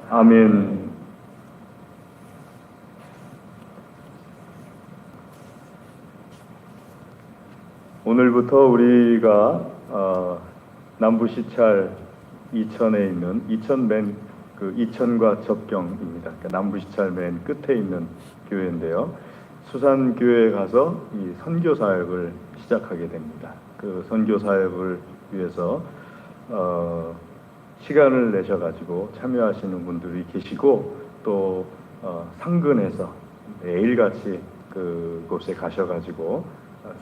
아멘. 오늘부터 우리가 남부 시찰 이천에 있는 이천과 접경입니다. 그러니까 남부 시찰 맨 끝에 있는 교회인데요. 수산교회에 가서 이 선교 사역을 시작하게 됩니다. 그 선교 사역을 위해서 시간을 내셔가지고 참여하시는 분들이 계시고 또 상근해서 매일같이 그곳에 가셔가지고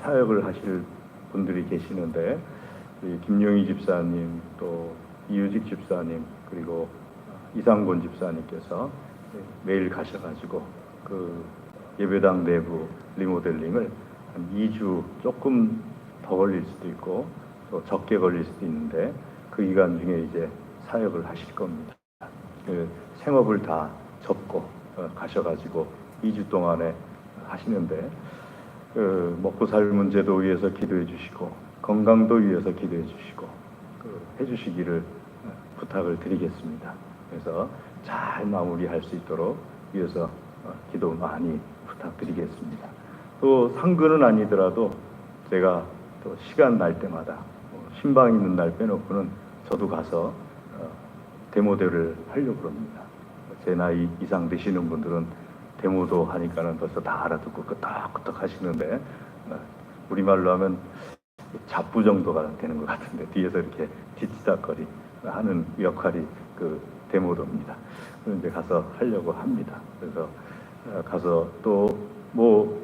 사역을 하실 분들이 계시는데 김용희 집사님 또 이유직 집사님 그리고 이상곤 집사님께서 매일 가셔가지고 그 예배당 내부 리모델링을 한 2주 조금 더 걸릴 수도 있고 또 적게 걸릴 수도 있는데 그 기간 중에 이제 사역을 하실 겁니다. 그 생업을 다 접고 가셔가지고 2주 동안에 하시는데 먹고 살 문제도 위해서 기도해 주시고 건강도 위해서 기도해 주시고 해주시기를 부탁을 드리겠습니다. 그래서 잘 마무리할 수 있도록 위해서 기도 많이 부탁드리겠습니다. 또 상근은 아니더라도 제가 또 시간 날 때마다 신방 있는 날 빼놓고는 저도 가서 데모대를 하려고 합니다. 제 나이 이상 되시는 분들은 데모도 하니까는 벌써 다 알아듣고 끄떡끄떡 하시는데 우리말로 하면 잡부 정도가 되는 것 같은데 뒤에서 이렇게 뒤치다거리 하는 역할이 그 데모도입니다. 이제 가서 하려고 합니다. 그래서 가서 또 뭐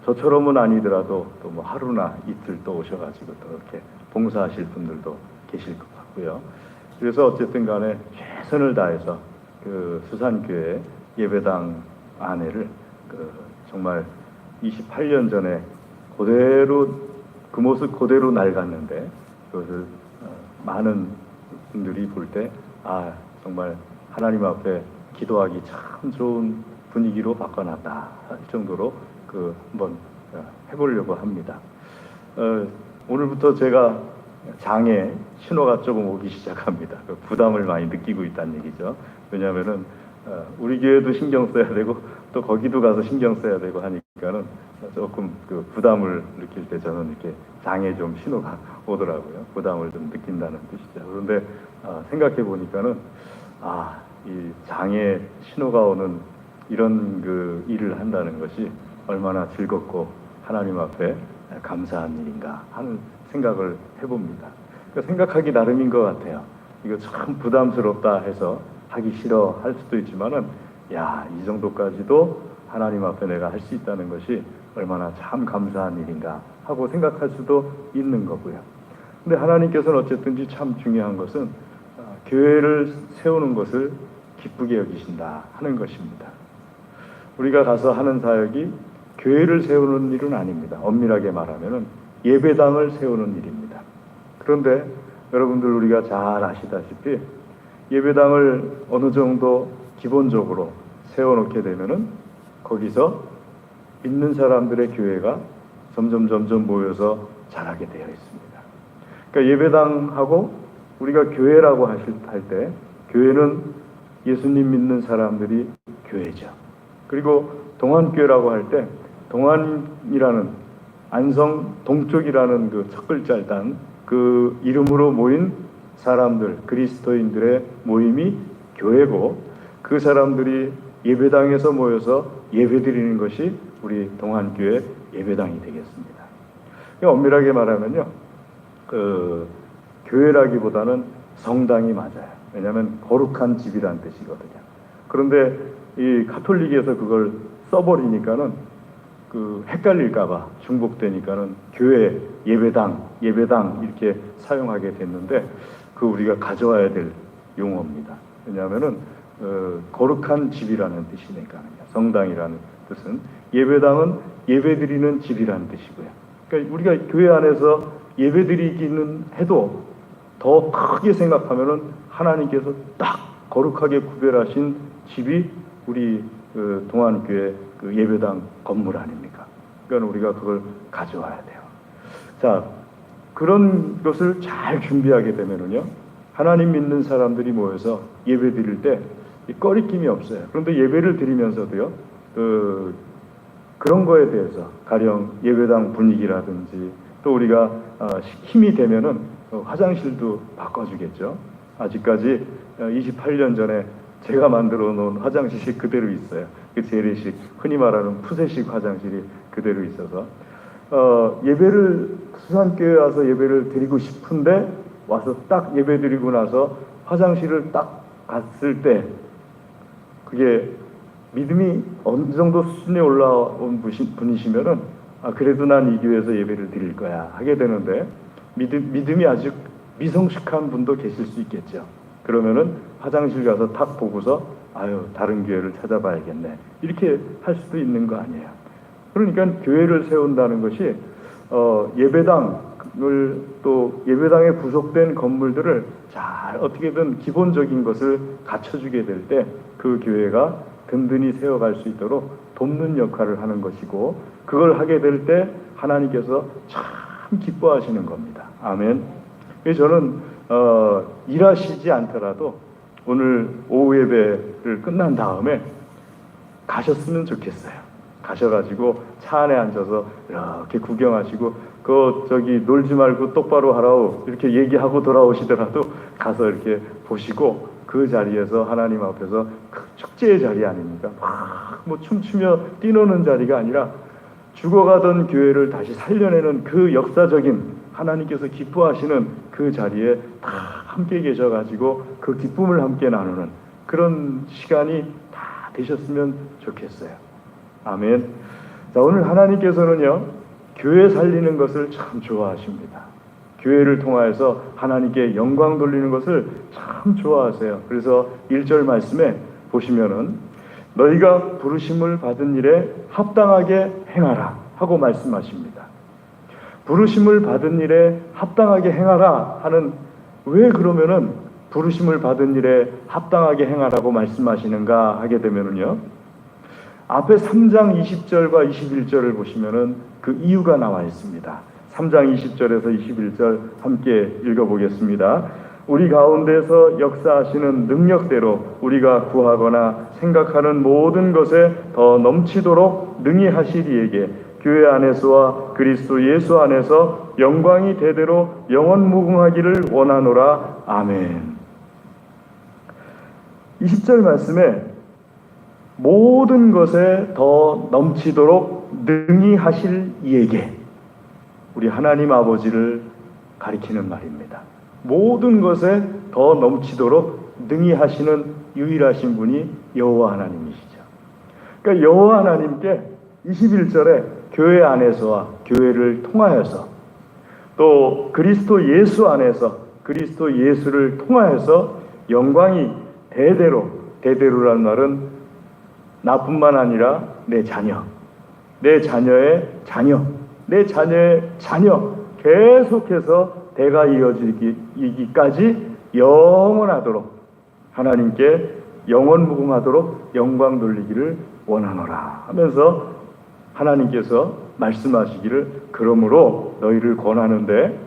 저처럼은 아니더라도 또 뭐 하루나 이틀 또 오셔가지고 또 이렇게 봉사하실 분들도 계실 것 같고요. 그래서 어쨌든 간에 최선을 다해서 그 수산교회 예배당 안에를 정말 28년 전에 그대로 그 모습 그대로 낡았는데 그것을 많은 분들이 볼 때 정말 하나님 앞에 기도하기 참 좋은 분위기로 바꿔놨다 할 정도로 한번 해보려고 합니다. 오늘부터 제가 장에 신호가 조금 오기 시작합니다. 부담을 많이 느끼고 있다는 얘기죠. 왜냐하면은 우리 교회도 신경 써야 되고 또 거기도 가서 신경 써야 되고 하니까는 조금 부담을 느낄 때 저는 이렇게 장에 좀 신호가 오더라고요. 부담을 좀 느낀다는 뜻이죠. 그런데 생각해 보니까는 이 장에 신호가 오는 이런 일을 한다는 것이 얼마나 즐겁고 하나님 앞에 감사한 일인가 하는 생각을 해봅니다. 그러니까 생각하기 나름인 것 같아요. 이거 참 부담스럽다 해서 하기 싫어 할 수도 있지만은 이 정도까지도 하나님 앞에 내가 할 수 있다는 것이 얼마나 참 감사한 일인가 하고 생각할 수도 있는 거고요. 근데 하나님께서는 어쨌든지 참 중요한 것은 교회를 세우는 것을 기쁘게 여기신다 하는 것입니다. 우리가 가서 하는 사역이 교회를 세우는 일은 아닙니다. 엄밀하게 말하면은 예배당을 세우는 일입니다. 그런데 여러분들 우리가 잘 아시다시피 예배당을 어느 정도 기본적으로 세워놓게 되면은 거기서 믿는 사람들의 교회가 점점 모여서 자라게 되어 있습니다. 그러니까 예배당하고 우리가 교회라고 할 때 교회는 예수님 믿는 사람들이 교회죠. 그리고 동안교회라고 할 때 동안이라는 안성 동쪽이라는 그 첫 글자를 딴 그 이름으로 모인 사람들, 그리스도인들의 모임이 교회고 그 사람들이 예배당에서 모여서 예배드리는 것이 우리 동안교회 예배당이 되겠습니다. 엄밀하게 말하면요, 교회라기보다는 성당이 맞아요. 왜냐하면 거룩한 집이란 뜻이거든요. 그런데 이 가톨릭에서 그걸 써버리니까는 헷갈릴까봐 중복되니까는 교회, 예배당 이렇게 사용하게 됐는데 우리가 가져와야 될 용어입니다. 왜냐하면은 거룩한 집이라는 뜻이니까요. 성당이라는 뜻은 예배당은 예배드리는 집이라는 뜻이고요. 그러니까 우리가 교회 안에서 예배드리기는 해도 더 크게 생각하면은 하나님께서 딱 거룩하게 구별하신 집이 우리 동안교회 예배당 건물 아닙니까? 그러니까 우리가 그걸 가져와야 돼요. 자, 그런 것을 잘 준비하게 되면은요, 하나님 믿는 사람들이 모여서 예배 드릴 때 꺼리낌이 없어요. 그런데 예배를 드리면서도요, 그런 거에 대해서 가령 예배당 분위기라든지 또 우리가 힘이 되면은 화장실도 바꿔주겠죠. 아직까지 28년 전에 제가 만들어 놓은 화장실이 그대로 있어요. 그 재래식, 흔히 말하는 푸세식 화장실이 그대로 있어서 예배를 수산교회 와서 예배를 드리고 싶은데 와서 딱 예배 드리고 나서 화장실을 딱 갔을 때 그게 믿음이 어느 정도 수준에 올라온 분이시면은 그래도 난 이 교회에서 예배를 드릴 거야 하게 되는데 믿음이 아직 미성숙한 분도 계실 수 있겠죠. 그러면은 화장실 가서 탁 보고서 다른 교회를 찾아봐야겠네 이렇게 할 수도 있는 거 아니에요. 그러니까 교회를 세운다는 것이 예배당을 또 예배당에 부속된 건물들을 잘 어떻게든 기본적인 것을 갖춰주게 될 때 그 교회가 든든히 세워갈 수 있도록 돕는 역할을 하는 것이고 그걸 하게 될 때 하나님께서 참 기뻐하시는 겁니다. 아멘. 저는 일하시지 않더라도 오늘 오후 예배를 끝난 다음에 가셨으면 좋겠어요. 가셔가지고 차 안에 앉아서 이렇게 구경하시고 저기 놀지 말고 똑바로 하라고 이렇게 얘기하고 돌아오시더라도 가서 이렇게 보시고 그 자리에서 하나님 앞에서 그 축제의 자리 아닙니까? 막 춤추며 뛰노는 자리가 아니라 죽어가던 교회를 다시 살려내는 그 역사적인 하나님께서 기뻐하시는 그 자리에 다 함께 계셔가지고 그 기쁨을 함께 나누는 그런 시간이 다 되셨으면 좋겠어요. 아멘. 자, 오늘 하나님께서는요, 교회 살리는 것을 참 좋아하십니다. 교회를 통하여서 하나님께 영광 돌리는 것을 참 좋아하세요. 그래서 1절 말씀에 보시면은 너희가 부르심을 받은 일에 합당하게 행하라 하고 말씀하십니다. 부르심을 받은 일에 합당하게 행하라 하는 왜 그러면은 부르심을 받은 일에 합당하게 행하라고 말씀하시는가 하게 되면은요. 앞에 3장 20절과 21절을 보시면은 그 이유가 나와 있습니다. 3장 20절에서 21절 함께 읽어보겠습니다. 우리 가운데서 역사하시는 능력대로 우리가 구하거나 생각하는 모든 것에 더 넘치도록 능히 하시리에게 교회 안에서와 그리스도 예수 안에서 영광이 대대로 영원무궁하기를 원하노라. 아멘. 20절 말씀에 모든 것에 더 넘치도록 능히 하실 이에게 우리 하나님 아버지를 가리키는 말입니다. 모든 것에 더 넘치도록 능히 하시는 유일하신 분이 여호와 하나님이시죠. 그러니까 여호와 하나님께 21절에 교회 안에서와 교회를 통하여서 또 그리스도 예수 안에서 그리스도 예수를 통하여서 영광이 대대로라는 말은 나뿐만 아니라 내 자녀, 내 자녀의 자녀, 내 자녀의 자녀 계속해서 대가 이어지기까지 영원하도록 하나님께 영원무궁하도록 영광 돌리기를 원하노라 하면서 하나님께서 말씀하시기를 그러므로 너희를 권하는데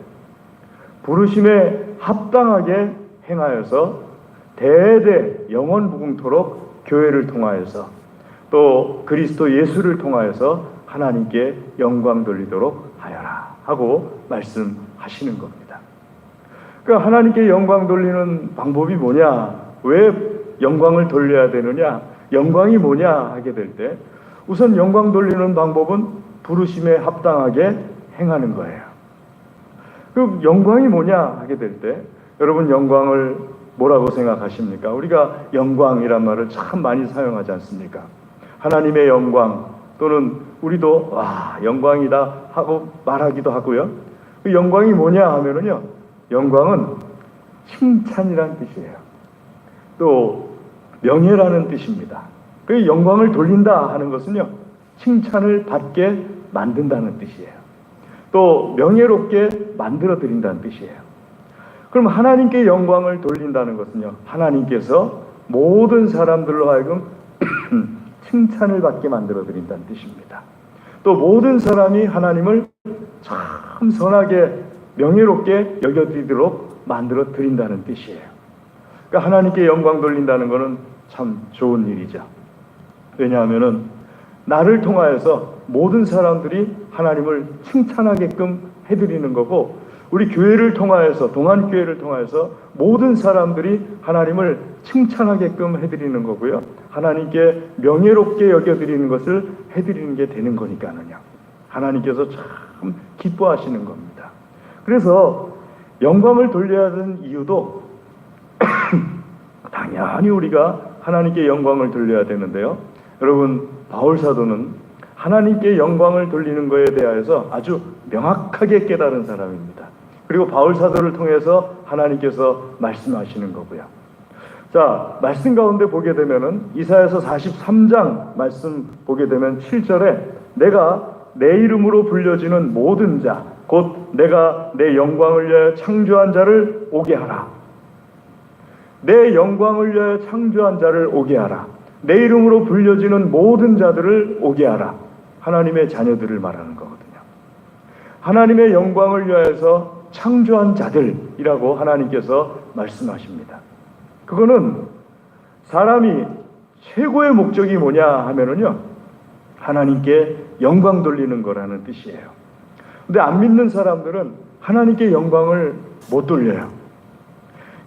부르심에 합당하게 행하여서 대대 영원무궁토록 교회를 통하여서 또 그리스도 예수를 통하여서 하나님께 영광 돌리도록 하여라 하고 말씀하시는 겁니다. 그러니까 하나님께 영광 돌리는 방법이 뭐냐? 왜 영광을 돌려야 되느냐? 영광이 뭐냐 하게 될 때 우선 영광 돌리는 방법은 부르심에 합당하게 행하는 거예요. 그럼 영광이 뭐냐 하게 될 때 여러분 영광을 뭐라고 생각하십니까? 우리가 영광이란 말을 참 많이 사용하지 않습니까? 하나님의 영광 또는 우리도 영광이다 하고 말하기도 하고요. 그 영광이 뭐냐 하면은요. 영광은 칭찬이란 뜻이에요. 또 명예라는 뜻입니다. 그 영광을 돌린다 하는 것은요. 칭찬을 받게 만든다는 뜻이에요. 또 명예롭게 만들어 드린다는 뜻이에요. 그럼 하나님께 영광을 돌린다는 것은요. 하나님께서 모든 사람들로 하여금 칭찬을 받게 만들어 드린다는 뜻입니다. 또 모든 사람이 하나님을 참 선하게 명예롭게 여겨드리도록 만들어 드린다는 뜻이에요. 그러니까 하나님께 영광 돌린다는 것은 참 좋은 일이죠. 왜냐하면은 나를 통하여서 모든 사람들이 하나님을 칭찬하게끔 해드리는 거고, 우리 교회를 통하여서, 동안교회를 통하여서 모든 사람들이 하나님을 칭찬하게끔 해드리는 거고요. 하나님께 명예롭게 여겨드리는 것을 해드리는 게 되는 거니까는요. 하나님께서 참 기뻐하시는 겁니다. 그래서 영광을 돌려야 하는 이유도 당연히 우리가 하나님께 영광을 돌려야 되는데요. 여러분, 바울 사도는 하나님께 영광을 돌리는 것에 대하여서 아주 명확하게 깨달은 사람입니다. 그리고 바울 사도를 통해서 하나님께서 말씀하시는 거고요. 자, 말씀 가운데 보게 되면은 이사야서 43장 말씀 보게 되면 7절에 내가 내 이름으로 불려지는 모든 자, 곧 내가 내 영광을 위하여 창조한 자를 오게 하라. 내 영광을 위하여 창조한 자를 오게 하라. 내 이름으로 불려지는 모든 자들을 오게 하라. 하나님의 자녀들을 말하는 거거든요. 하나님의 영광을 위하여서 창조한 자들이라고 하나님께서 말씀하십니다. 그거는 사람이 최고의 목적이 뭐냐 하면은요, 하나님께 영광 돌리는 거라는 뜻이에요. 근데 안 믿는 사람들은 하나님께 영광을 못 돌려요.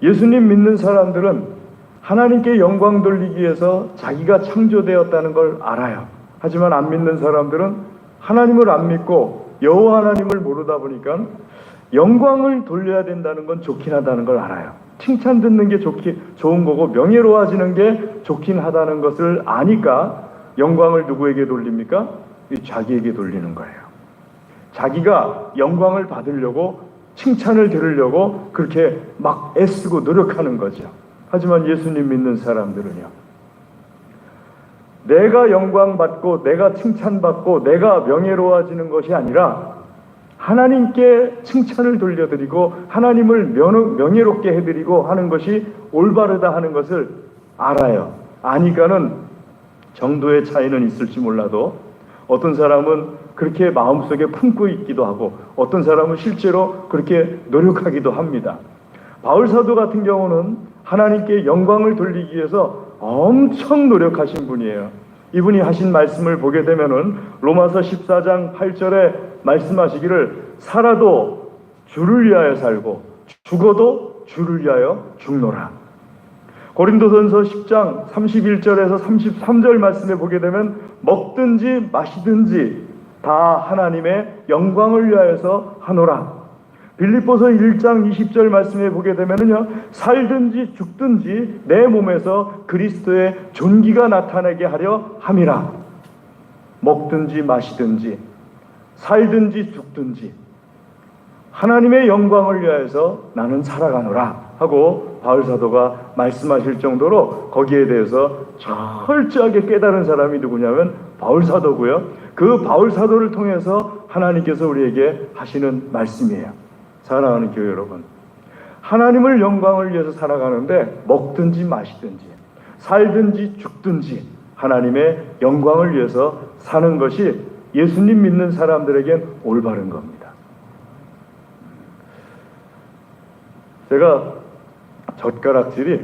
예수님 믿는 사람들은 하나님께 영광 돌리기 위해서 자기가 창조되었다는 걸 알아요. 하지만 안 믿는 사람들은 하나님을 안 믿고 여호와 하나님을 모르다 보니까 영광을 돌려야 된다는 건 좋긴 하다는 걸 알아요. 칭찬 듣는 게 좋은 거고 명예로워지는 게 좋긴 하다는 것을 아니까 영광을 누구에게 돌립니까? 자기에게 돌리는 거예요. 자기가 영광을 받으려고, 칭찬을 들으려고 그렇게 막 애쓰고 노력하는 거죠. 하지만 예수님 믿는 사람들은요, 내가 영광받고 내가 칭찬받고 내가 명예로워지는 것이 아니라 하나님께 칭찬을 돌려드리고 하나님을 명예롭게 해드리고 하는 것이 올바르다 하는 것을 알아요. 아니까는 정도의 차이는 있을지 몰라도 어떤 사람은 그렇게 마음속에 품고 있기도 하고 어떤 사람은 실제로 그렇게 노력하기도 합니다. 바울 사도 같은 경우는 하나님께 영광을 돌리기 위해서 엄청 노력하신 분이에요. 이분이 하신 말씀을 보게 되면은 로마서 14장 8절에 말씀하시기를 살아도 주를 위하여 살고 죽어도 주를 위하여 죽노라. 고린도전서 10장 31절에서 33절 말씀에 보게 되면 먹든지 마시든지 다 하나님의 영광을 위하여서 하노라. 빌립보서 1장 20절 말씀에 보게 되면은요, 살든지 죽든지 내 몸에서 그리스도의 존귀가 나타나게 하려 함이라. 먹든지 마시든지 살든지 죽든지 하나님의 영광을 위하여서 나는 살아가노라 하고 바울 사도가 말씀하실 정도로 거기에 대해서 철저하게 깨달은 사람이 누구냐면 바울 사도고요. 그 바울 사도를 통해서 하나님께서 우리에게 하시는 말씀이에요. 사랑하는 교회 여러분, 하나님을 영광을 위해서 살아가는데 먹든지 마시든지 살든지 죽든지 하나님의 영광을 위해서 사는 것이 예수님 믿는 사람들에겐 올바른 겁니다. 제가 젓가락질이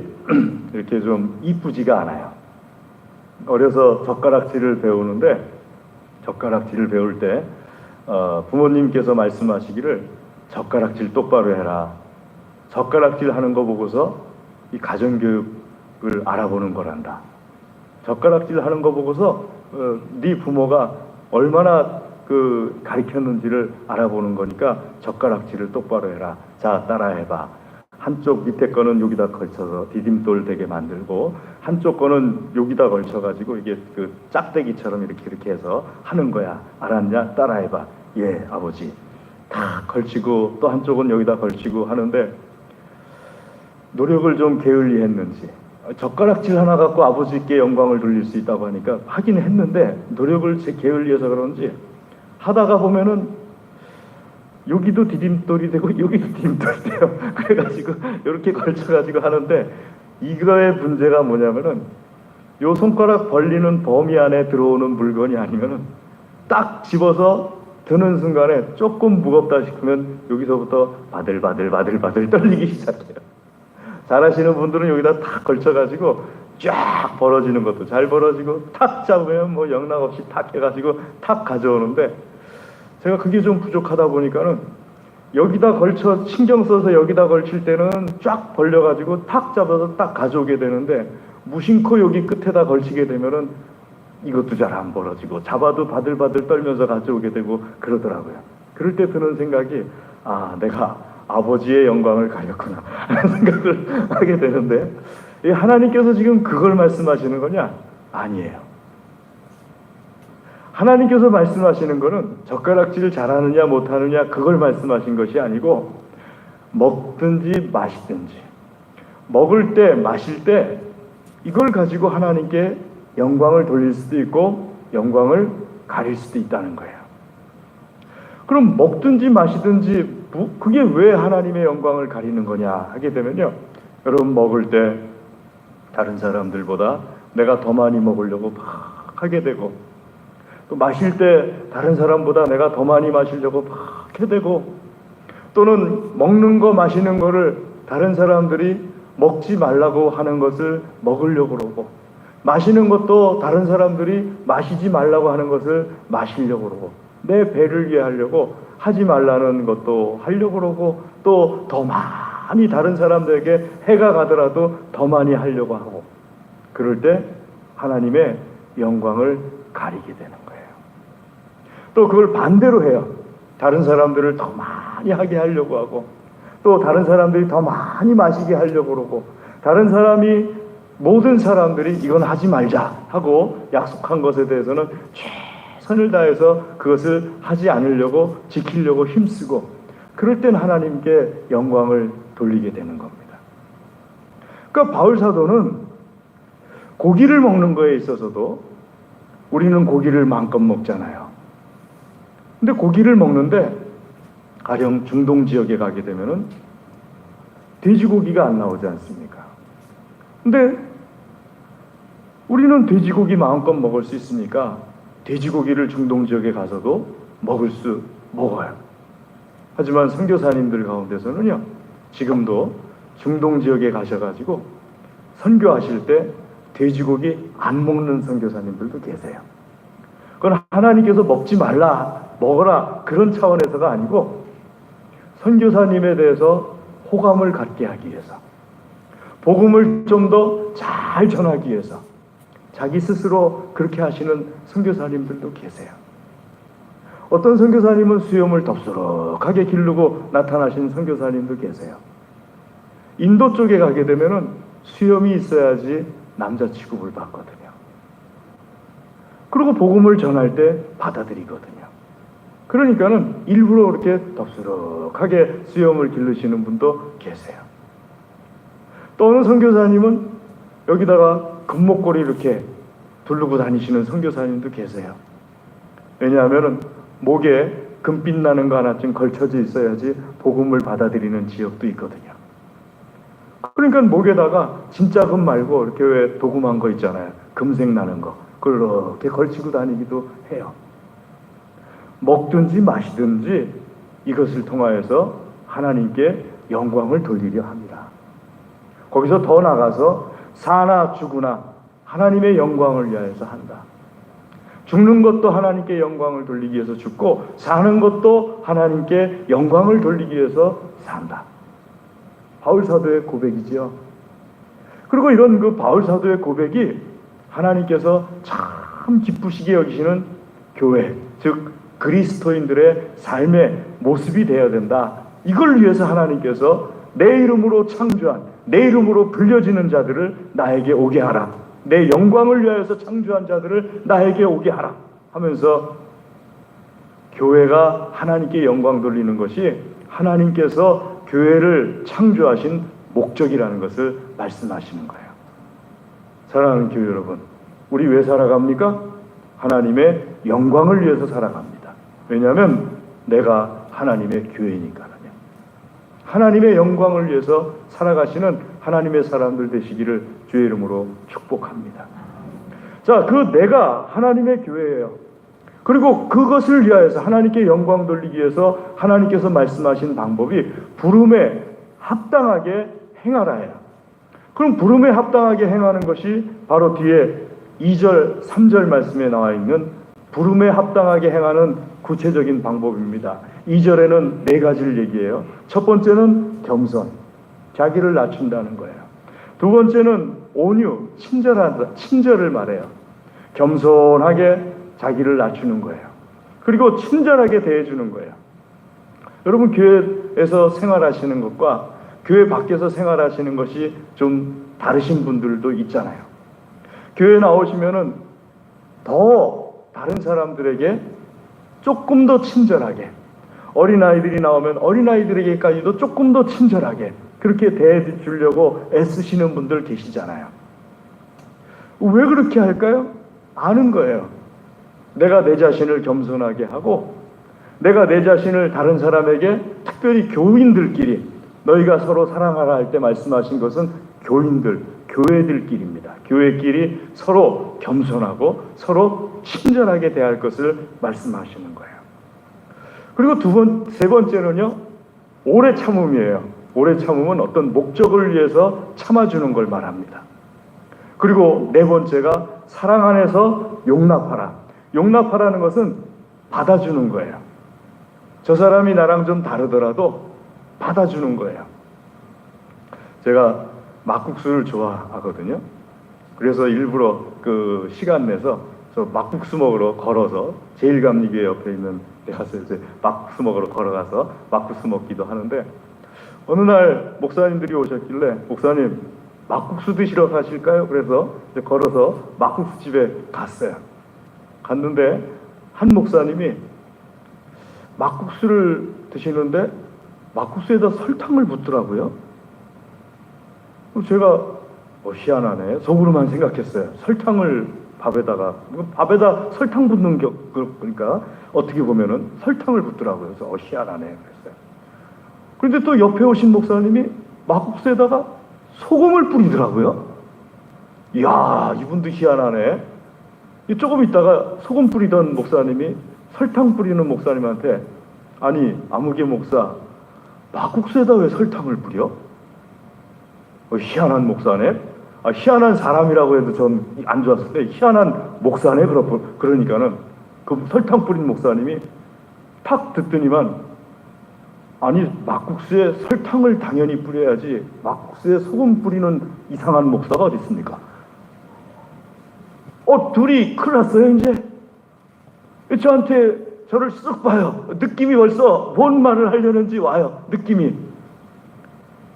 이렇게 좀 이쁘지가 않아요. 어려서 젓가락질을 배우는데 젓가락질을 배울 때 부모님께서 말씀하시기를 젓가락질 똑바로 해라. 젓가락질 하는 거 보고서 이 가정교육을 알아보는 거란다. 젓가락질 하는 거 보고서 네 부모가 얼마나 가르쳤는지를 알아보는 거니까 젓가락질을 똑바로 해라. 자, 따라해봐. 한쪽 밑에 거는 여기다 걸쳐서 디딤돌 되게 만들고 한쪽 거는 여기다 걸쳐가지고 이게 그 짝대기처럼 이렇게 해서 하는 거야. 알았냐? 따라해봐. 예, 아버지. 다 걸치고 또 한쪽은 여기다 걸치고 하는데 노력을 좀 게을리 했는지 젓가락질 하나 갖고 아버지께 영광을 돌릴 수 있다고 하니까 하긴 했는데 노력을 게을리해서 그런지 하다가 보면은 여기도 디딤돌이 되고 여기도 디딤돌이 돼요. 그래가지고 이렇게 걸쳐가지고 하는데 이거의 문제가 뭐냐면은 요 손가락 벌리는 범위 안에 들어오는 물건이 아니면은 딱 집어서 드는 순간에 조금 무겁다 싶으면 여기서부터 바들바들 떨리기 시작해요. 잘하시는 분들은 여기다 다 걸쳐가지고 쫙 벌어지는 것도 잘 벌어지고 탁 잡으면 뭐 영락 없이 탁 해가지고 탁 가져오는데, 제가 그게 좀 부족하다 보니까는 여기다 걸쳐 신경 써서 여기다 걸칠 때는 쫙 벌려가지고 탁 잡아서 딱 가져오게 되는데, 무심코 여기 끝에다 걸치게 되면은 이것도 잘 안 벌어지고 잡아도 바들바들 떨면서 가져오게 되고 그러더라고요. 그럴 때 드는 생각이, 아, 내가 아버지의 영광을 가렸구나 하는 생각을 하게 되는데, 하나님께서 지금 그걸 말씀하시는 거냐? 아니에요. 하나님께서 말씀하시는 거는 젓가락질 잘하느냐 못하느냐 그걸 말씀하신 것이 아니고, 먹든지 마시든지, 먹을 때 마실 때 이걸 가지고 하나님께 영광을 돌릴 수도 있고 영광을 가릴 수도 있다는 거예요. 그럼 먹든지 마시든지 그게 왜 하나님의 영광을 가리는 거냐 하게 되면요, 여러분 먹을 때 다른 사람들보다 내가 더 많이 먹으려고 막 하게 되고, 또 마실 때 다른 사람보다 내가 더 많이 마시려고 막 하게 되고, 또는 먹는 거 마시는 거를 다른 사람들이 먹지 말라고 하는 것을 먹으려고 그러고, 마시는 것도 다른 사람들이 마시지 말라고 하는 것을 마시려고 그러고, 내 배를 위해 하려고 하지 말라는 것도 하려고 그러고, 또 더 많이 다른 사람들에게 해가 가더라도 더 많이 하려고 하고, 그럴 때 하나님의 영광을 가리게 되는 거예요. 또 그걸 반대로 해요. 다른 사람들을 더 많이 하게 하려고 하고, 또 다른 사람들이 더 많이 마시게 하려고 그러고, 다른 사람이, 모든 사람들이 이건 하지 말자 하고 약속한 것에 대해서는 최선을 다해서 그것을 하지 않으려고 지키려고 힘쓰고, 그럴 땐 하나님께 영광을 돌리게 되는 겁니다. 그러니까 바울 사도는 고기를 먹는 거에 있어서도, 우리는 고기를 마음껏 먹잖아요. 근데 고기를 먹는데 가령 중동 지역에 가게 되면은 돼지고기가 안 나오지 않습니까? 근데 우리는 돼지고기 마음껏 먹을 수 있으니까 돼지고기를 중동 지역에 가서도 먹어요. 하지만 선교사님들 가운데서는요, 지금도 중동 지역에 가셔가지고 선교하실 때 돼지고기 안 먹는 선교사님들도 계세요. 그건 하나님께서 먹지 말라, 먹어라 그런 차원에서가 아니고, 선교사님에 대해서 호감을 갖게 하기 위해서, 복음을 좀 더 잘 전하기 위해서 자기 스스로 그렇게 하시는 선교사님들도 계세요. 어떤 선교사님은 수염을 덥수룩하게 기르고 나타나신 선교사님도 계세요. 인도 쪽에 가게 되면은 수염이 있어야지 남자 취급을 받거든요. 그리고 복음을 전할 때 받아들이거든요. 그러니까는 일부러 그렇게 덥수룩하게 수염을 기르시는 분도 계세요. 또 어느 선교사님은 여기다가 금목걸이 이렇게 두르고 다니시는 선교사님도 계세요. 왜냐하면 목에 금빛 나는 거 하나쯤 걸쳐져 있어야지 복음을 받아들이는 지역도 있거든요. 그러니까 목에다가 진짜 금 말고 이렇게 왜 도금한 거 있잖아요. 금색 나는 거. 그걸 이렇게 걸치고 다니기도 해요. 먹든지 마시든지 이것을 통하여서 하나님께 영광을 돌리려 합니다. 거기서 더 나가서 사나 죽으나 하나님의 영광을 위하여서 한다. 죽는 것도 하나님께 영광을 돌리기 위해서 죽고, 사는 것도 하나님께 영광을 돌리기 위해서 산다. 바울 사도의 고백이지요. 그리고 이런 그 바울 사도의 고백이 하나님께서 참 기쁘시게 여기시는 교회, 즉 그리스도인들의 삶의 모습이 되어야 된다. 이걸 위해서 하나님께서 내 이름으로 창조한, 내 이름으로 불려지는 자들을 나에게 오게 하라. 내 영광을 위하여서 창조한 자들을 나에게 오게 하라 하면서, 교회가 하나님께 영광 돌리는 것이 하나님께서 교회를 창조하신 목적이라는 것을 말씀하시는 거예요. 사랑하는 교회 여러분, 우리 왜 살아갑니까? 하나님의 영광을 위해서 살아갑니다. 왜냐하면 내가 하나님의 교회니까요. 하나님의 영광을 위해서 살아가시는 하나님의 사람들 되시기를 주의 이름으로 축복합니다. 자, 그 내가 하나님의 교회예요. 그리고 그것을 위하여서 하나님께 영광 돌리기 위해서 하나님께서 말씀하신 방법이 부름에 합당하게 행하라예요. 그럼 부름에 합당하게 행하는 것이 바로 뒤에 2절, 3절 말씀에 나와 있는 부름에 합당하게 행하는 구체적인 방법입니다. 2절에는 네 가지를 얘기해요. 첫 번째는 겸손, 자기를 낮춘다는 거예요. 두 번째는 온유, 친절을 말해요. 겸손하게 자기를 낮추는 거예요. 그리고 친절하게 대해주는 거예요. 여러분, 교회에서 생활하시는 것과 교회 밖에서 생활하시는 것이 좀 다르신 분들도 있잖아요. 교회 나오시면은 더 다른 사람들에게 조금 더 친절하게, 어린아이들이 나오면 어린아이들에게까지도 조금 더 친절하게 그렇게 대해 주려고 애쓰시는 분들 계시잖아요. 왜 그렇게 할까요? 아는 거예요. 내가 내 자신을 겸손하게 하고, 내가 내 자신을 다른 사람에게, 특별히 교인들끼리, 너희가 서로 사랑하라 할 때 말씀하신 것은 교인들, 교회들끼리입니다. 교회끼리 서로 겸손하고 서로 친절하게 대할 것을 말씀하시는 거예요. 그리고 세 번째는요, 오래 참음이에요. 오래 참음은 어떤 목적을 위해서 참아주는 걸 말합니다. 그리고 네 번째가 사랑 안에서 용납하라. 용납하라는 것은 받아주는 거예요. 저 사람이 나랑 좀 다르더라도 받아주는 거예요. 제가 막국수를 좋아하거든요. 그래서 일부러 그 시간 내서 저 막국수 먹으러 걸어서 제1감리교회 옆에 있는 데 가서 이제 막국수 먹으러 걸어가서 막국수 먹기도 하는데, 어느 날 목사님들이 오셨길래 목사님 막국수 드시러 가실까요? 그래서 이제 걸어서 막국수 집에 갔어요. 갔는데 한 목사님이 막국수를 드시는데 막국수에다 설탕을 붓더라고요. 제가 희한하네 속으로만 생각했어요. 설탕을 밥에다 설탕 붓는 그러니까 어떻게 보면은 설탕을 붓더라고요. 그래서 희한하네 그랬어요. 그런데 또 옆에 오신 목사님이 막국수에다가 소금을 뿌리더라고요. 이야, 이분도 희한하네. 조금 있다가 소금 뿌리던 목사님이 설탕 뿌리는 목사님한테, 아니 아무개 목사, 막국수에다 왜 설탕을 뿌려? 희한한 목사네. 희한한 사람이라고 해도 전 안 좋았을 때 희한한 목사네. 그러니까는 그 설탕 뿌린 목사님이 탁 듣더니만, 아니 막국수에 설탕을 당연히 뿌려야지 막국수에 소금 뿌리는 이상한 목사가 어디 있습니까? 둘이 큰일 났어요. 이제 저한테 저를 쓱 봐요. 느낌이 벌써 뭔 말을 하려는지 와요. 느낌이.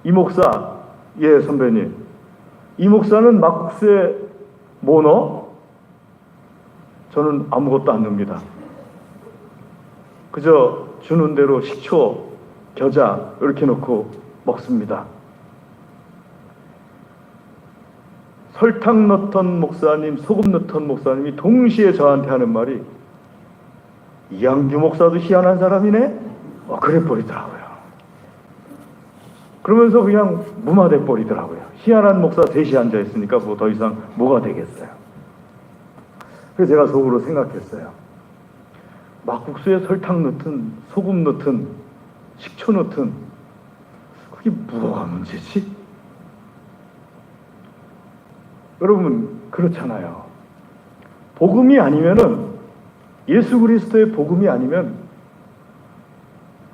이 목사, 예 선배님, 이 목사는 막국수에 뭐 넣어? 저는 아무것도 안 넣습니다. 그저 주는 대로 식초, 겨자 이렇게 넣고 먹습니다. 설탕 넣던 목사님, 소금 넣던 목사님이 동시에 저한테 하는 말이, 이양규 목사도 희한한 사람이네? 그래 버리더라고요. 그러면서 그냥 무마돼 버리더라고요. 희한한 목사 셋이 앉아있으니까 뭐 더 이상 뭐가 되겠어요. 그래서 제가 속으로 생각했어요. 막국수에 설탕 넣든 소금 넣든 식초 넣든 그게 뭐가 문제지? 여러분, 그렇잖아요. 복음이 아니면은, 예수 그리스도의 복음이 아니면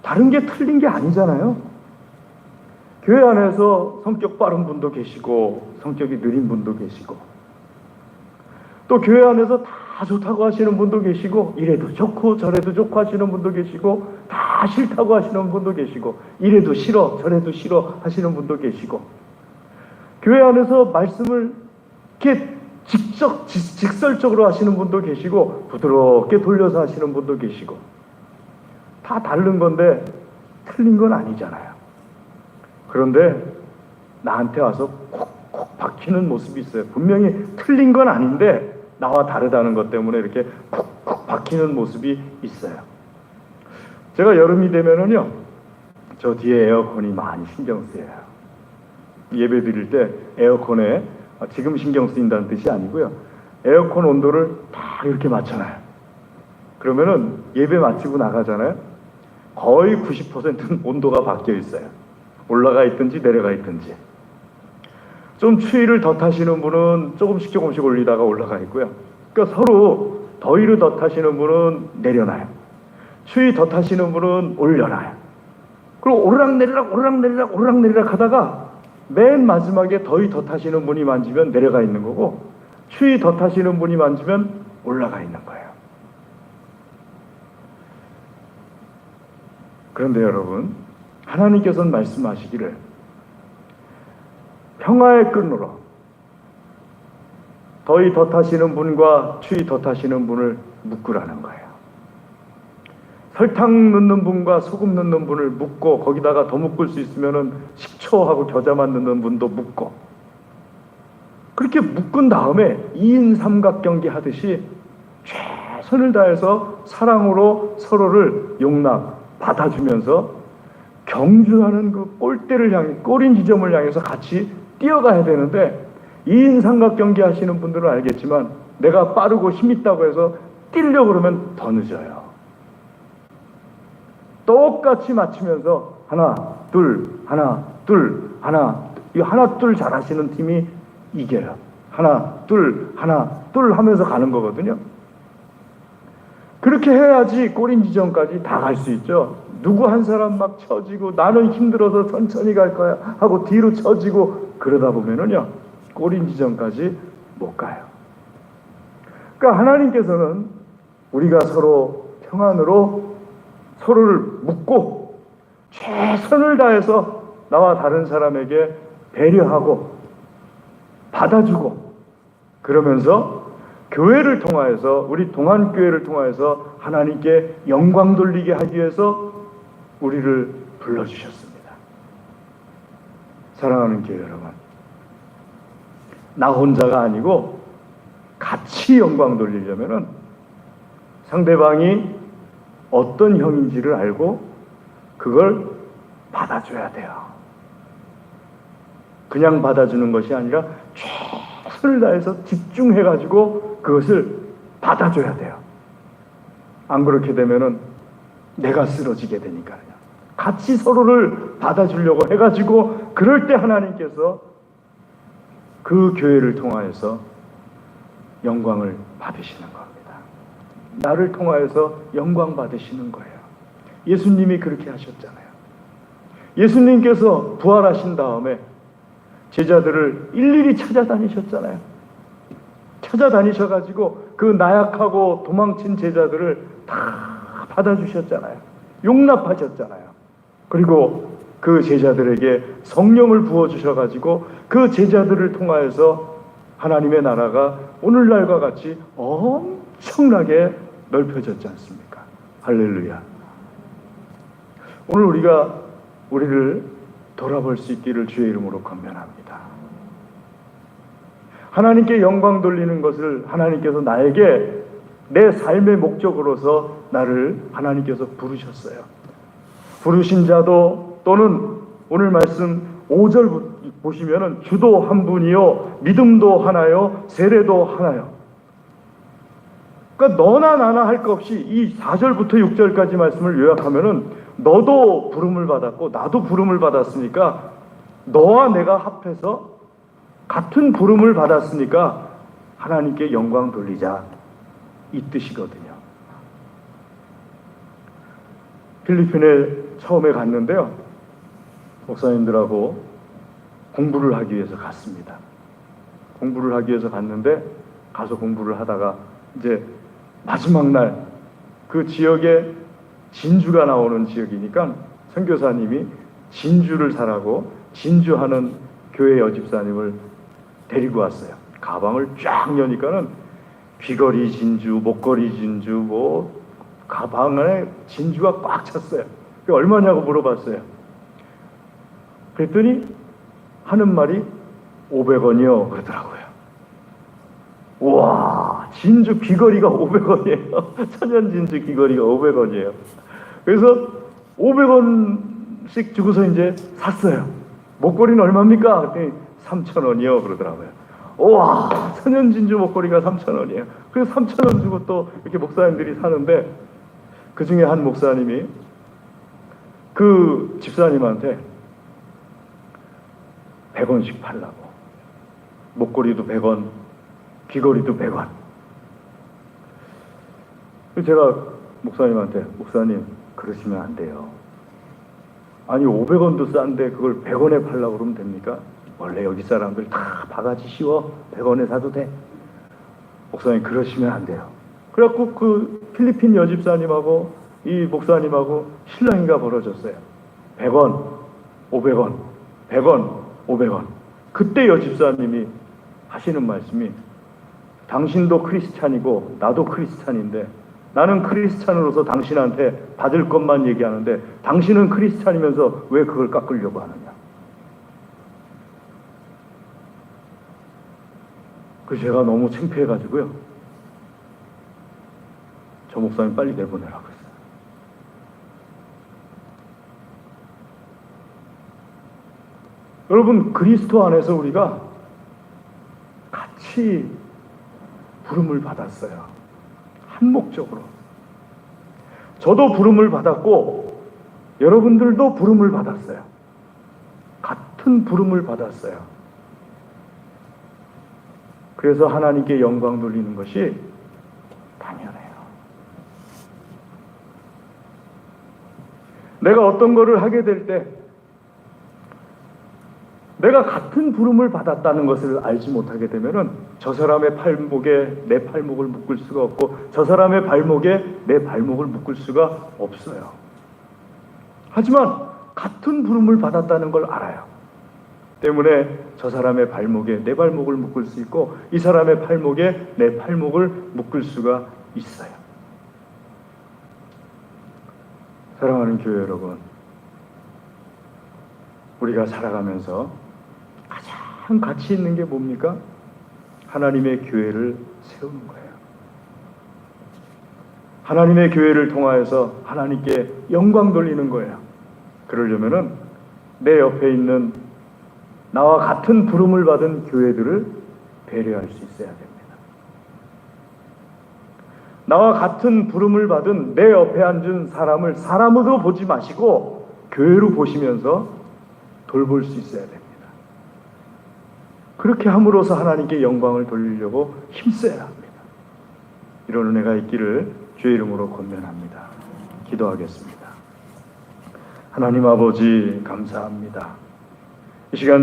다른 게 틀린 게 아니잖아요. 교회 안에서 성격 빠른 분도 계시고 성격이 느린 분도 계시고, 또 교회 안에서 다 좋다고 하시는 분도 계시고, 이래도 좋고 저래도 좋고 하시는 분도 계시고, 다 싫다고 하시는 분도 계시고, 이래도 싫어 저래도 싫어 하시는 분도 계시고, 교회 안에서 말씀을 이렇게 직설적으로 하시는 분도 계시고, 부드럽게 돌려서 하시는 분도 계시고, 다 다른 건데 틀린 건 아니잖아요. 그런데 나한테 와서 콕콕 박히는 모습이 있어요. 분명히 틀린 건 아닌데 나와 다르다는 것 때문에 이렇게 콕콕 박히는 모습이 있어요. 제가 여름이 되면은요, 저 뒤에 에어컨이 많이 신경 쓰여요. 예배 드릴 때 에어컨에, 지금 신경 쓰인다는 뜻이 아니고요, 에어컨 온도를 다 이렇게 맞춰놔요. 그러면은 예배 마치고 나가잖아요. 거의 90%는 온도가 바뀌어 있어요. 올라가 있든지 내려가 있든지. 좀 추위를 더 타시는 분은 조금씩 올리다가 올라가 있고요. 그러니까 서로 더위를 더 타시는 분은 내려놔요. 추위 더 타시는 분은 올려놔요. 그리고 오르락내리락 하다가 맨 마지막에 더위 더 타시는 분이 만지면 내려가 있는 거고, 추위 더 타시는 분이 만지면 올라가 있는 거예요. 그런데 여러분, 하나님께서는 말씀하시기를 평화의 끈으로 더위 더 타시는 분과 추위 더 타시는 분을 묶으라는 거예요. 설탕 넣는 분과 소금 넣는 분을 묶고, 거기다가 더 묶을 수 있으면은 식초하고 겨자만 넣는 분도 묶고, 그렇게 묶은 다음에 2인 삼각경기 하듯이 최선을 다해서 사랑으로 서로를 용납, 받아주면서 경주하는 그 골대를 향해, 꼬린 지점을 향해서 같이 뛰어가야 되는데, 2인 삼각경기 하시는 분들은 알겠지만 내가 빠르고 힘있다고 해서 뛰려고 그러면 더 늦어요. 똑같이 맞추면서 하나 둘 하나 둘 하나, 이 하나 둘 잘하시는 팀이 이겨요. 하나 둘 하면서 가는 거거든요. 그렇게 해야지 꼬린 지점까지 다 갈 수 있죠. 누구 한 사람 막 처지고 나는 힘들어서 천천히 갈 거야 하고 뒤로 처지고 그러다 보면은요, 꼬린 지점까지 못 가요. 그러니까 하나님께서는 우리가 서로 평안으로 서로를 묶고 최선을 다해서 나와 다른 사람에게 배려하고 받아주고, 그러면서 교회를 통하여서, 우리 동안교회를 통하여서 하나님께 영광 돌리게 하기 위해서 우리를 불러주셨습니다. 사랑하는 교회 여러분, 나 혼자가 아니고 같이 영광 돌리려면은 상대방이 어떤 형인지를 알고 그걸 받아줘야 돼요. 그냥 받아주는 것이 아니라 최선을 다해서 집중해가지고 그것을 받아줘야 돼요. 안 그렇게 되면은 내가 쓰러지게 되니까요. 같이 서로를 받아주려고 해가지고, 그럴 때 하나님께서 그 교회를 통하여서 영광을 받으시는 겁니다. 나를 통하여서 영광 받으시는 거예요. 예수님이 그렇게 하셨잖아요. 예수님께서 부활하신 다음에 제자들을 일일이 찾아다니셨잖아요. 찾아다니셔가지고 그 나약하고 도망친 제자들을 다 받아주셨잖아요. 용납하셨잖아요. 그리고 그 제자들에게 성령을 부어주셔가지고 그 제자들을 통하여서 하나님의 나라가 오늘날과 같이 엄청나게 넓혀졌지 않습니까? 할렐루야. 오늘 우리가 우리를 돌아볼 수 있기를 주의 이름으로 권면합니다. 하나님께 영광 돌리는 것을 하나님께서 나에게 내 삶의 목적으로서 나를 하나님께서 부르셨어요. 부르신 자도, 또는 오늘 말씀 5절 보시면은 주도 한 분이요 믿음도 하나요 세례도 하나요. 그러니까 너나 나나 할 것 없이 이 4절부터 6절까지 말씀을 요약하면은 너도 부름을 받았고 나도 부름을 받았으니까 너와 내가 합해서 같은 부름을 받았으니까 하나님께 영광 돌리자, 이 뜻이거든요. 필리핀에 처음에 갔는데요, 목사님들하고 공부를 하기 위해서 갔습니다. 공부를 하기 위해서 갔는데, 가서 공부를 하다가 이제 마지막 날 그 지역에 진주가 나오는 지역이니까 선교사님이 진주를 사라고 진주하는 교회 여집사님을 데리고 왔어요. 가방을 쫙 여니까는 귀걸이 진주, 목걸이 진주, 뭐 가방에 진주가 꽉 찼어요. 얼마냐고 물어봤어요. 그랬더니 하는 말이 500원이요 그러더라고요. 우와, 진주 귀걸이가 500원이에요. 천연 진주 귀걸이가 500원이에요. 그래서 500원씩 주고서 이제 샀어요. 목걸이는 얼마입니까? 그랬더니 3,000원이요 그러더라고요. 우와, 천연 진주 목걸이가 3,000원이에요. 그래서 3,000원 주고 또 이렇게 목사님들이 사는데, 그 중에 한 목사님이 그 집사님한테 100원씩 팔라고 목걸이도 100원, 귀걸이도 100원. 제가 목사님한테, 목사님 그러시면 안 돼요. 아니 500원도 싼데 그걸 100원에 팔려고 그러면 됩니까? 원래 여기 사람들 다 바가지 씌워 100원에 사도 돼. 목사님 그러시면 안 돼요. 그래갖고 그 필리핀 여집사님하고 이 목사님하고 실랑이가 벌어졌어요. 100원, 500원, 100원, 500원. 그때 여집사님이 하시는 말씀이, 당신도 크리스찬이고 나도 크리스찬인데 나는 크리스찬으로서 당신한테 받을 것만 얘기하는데 당신은 크리스찬이면서 왜 그걸 깎으려고 하느냐. 그래서 제가 너무 창피해가지고요, 저 목사님 빨리 내보내라고 했어요. 여러분, 그리스도 안에서 우리가 같이 부름을 받았어요. 한 목적으로. 저도 부름을 받았고 여러분들도 부름을 받았어요. 같은 부름을 받았어요. 그래서 하나님께 영광 돌리는 것이 당연해요. 내가 어떤 거를 하게 될 때 내가 같은 부름을 받았다는 것을 알지 못하게 되면은 저 사람의 팔목에 내 팔목을 묶을 수가 없고 저 사람의 발목에 내 발목을 묶을 수가 없어요. 하지만 같은 부름을 받았다는 걸 알아요. 때문에 저 사람의 발목에 내 발목을 묶을 수 있고 이 사람의 팔목에 내 팔목을 묶을 수가 있어요. 사랑하는 교회 여러분, 우리가 살아가면서 가장 가치 있는 게 뭡니까? 하나님의 교회를 세우는 거예요. 하나님의 교회를 통하여서 하나님께 영광 돌리는 거예요. 그러려면은 내 옆에 있는 나와 같은 부름을 받은 교회들을 배려할 수 있어야 됩니다. 나와 같은 부름을 받은 내 옆에 앉은 사람을 사람으로 보지 마시고 교회로 보시면서 돌볼 수 있어야 됩니다. 그렇게 함으로써 하나님께 영광을 돌리려고 힘써야 합니다. 이런 은혜가 있기를 주의 이름으로 권면합니다. 기도하겠습니다. 하나님 아버지 감사합니다. 이 시간